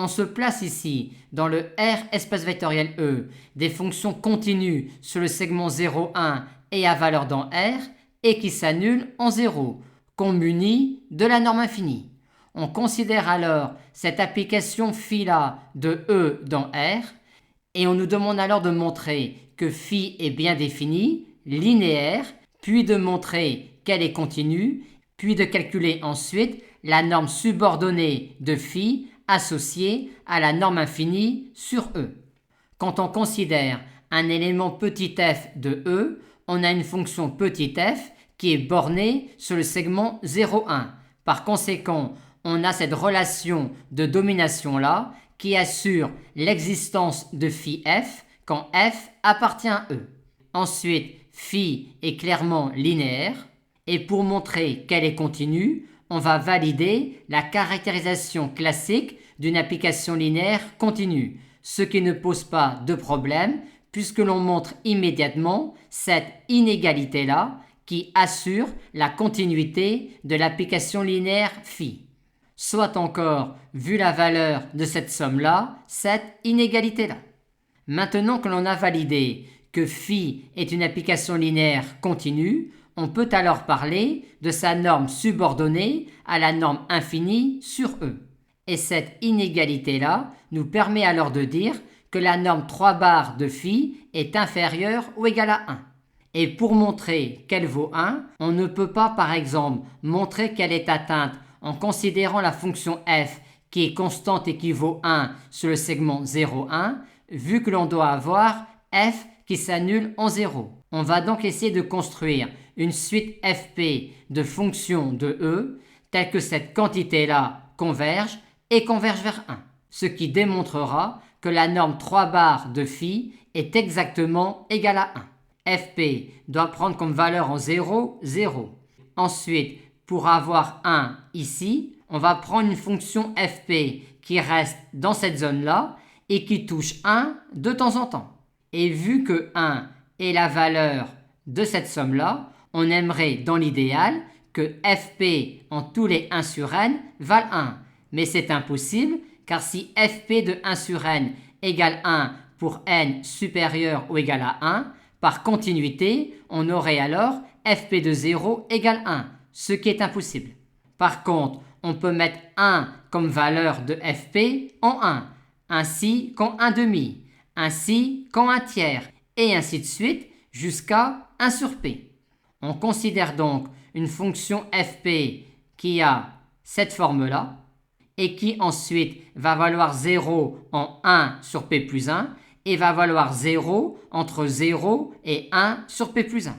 On se place ici dans le R espace vectoriel E des fonctions continues sur le segment 0, 1 et à valeur dans R et qui s'annulent en 0, qu'on munit de la norme infinie. On considère alors cette application phi-là de E dans R et on nous demande alors de montrer que phi est bien définie, linéaire, puis de montrer qu'elle est continue, puis de calculer ensuite la norme subordonnée de phi associée à la norme infinie sur E. Quand on considère un élément petit f de E, on a une fonction petit f qui est bornée sur le segment 0, 1. Par conséquent, on a cette relation de domination-là qui assure l'existence de phi f quand f appartient à E. Ensuite, phi est clairement linéaire et pour montrer qu'elle est continue, on va valider la caractérisation classique d'une application linéaire continue, ce qui ne pose pas de problème puisque l'on montre immédiatement cette inégalité-là qui assure la continuité de l'application linéaire phi. Soit encore, vu la valeur de cette somme-là, cette inégalité-là. Maintenant que l'on a validé que phi est une application linéaire continue, on peut alors parler de sa norme subordonnée à la norme infinie sur E. Et cette inégalité-là nous permet alors de dire que la norme 3 bar de phi est inférieure ou égale à 1. Et pour montrer qu'elle vaut 1, on ne peut pas par exemple montrer qu'elle est atteinte en considérant la fonction f qui est constante et qui vaut 1 sur le segment 0, 1, vu que l'on doit avoir f qui s'annule en 0. On va donc essayer de construire une suite fp de fonctions de E telle que cette quantité-là converge et converge vers 1, ce qui démontrera que la norme 3 bar de phi est exactement égale à 1. Fp doit prendre comme valeur en 0, 0. Ensuite, pour avoir 1 ici, on va prendre une fonction fp qui reste dans cette zone-là et qui touche 1 de temps en temps. Et vu que 1 est la valeur de cette somme-là, on aimerait dans l'idéal que fp en tous les 1 sur n valent 1. Mais c'est impossible car si fp de 1 sur n égale 1 pour n supérieur ou égal à 1, par continuité, on aurait alors fp de 0 égale 1, ce qui est impossible. Par contre, on peut mettre 1 comme valeur de fp en 1, ainsi qu'en 1 demi, ainsi qu'en 1 tiers, et ainsi de suite jusqu'à 1 sur p. On considère donc une fonction fp qui a cette forme-là, et qui ensuite va valoir 0 en 1 sur p plus 1 et va valoir 0 entre 0 et 1 sur p plus 1.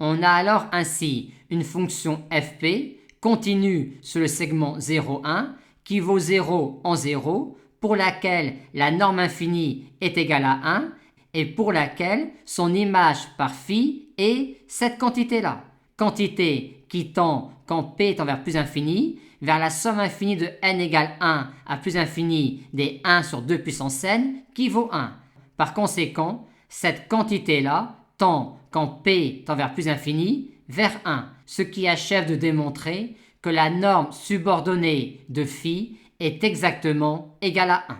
On a alors ainsi une fonction fp continue sur le segment 0, 1 qui vaut 0 en 0 pour laquelle la norme infinie est égale à 1 et pour laquelle son image par phi est cette quantité-là. Quantité qui tend quand p tend vers plus infini vers la somme infinie de n égale 1 à plus infini des 1 sur 2 puissance n qui vaut 1. Par conséquent, cette quantité-là tend quand p tend vers plus infini vers 1, ce qui achève de démontrer que la norme subordonnée de phi est exactement égale à 1.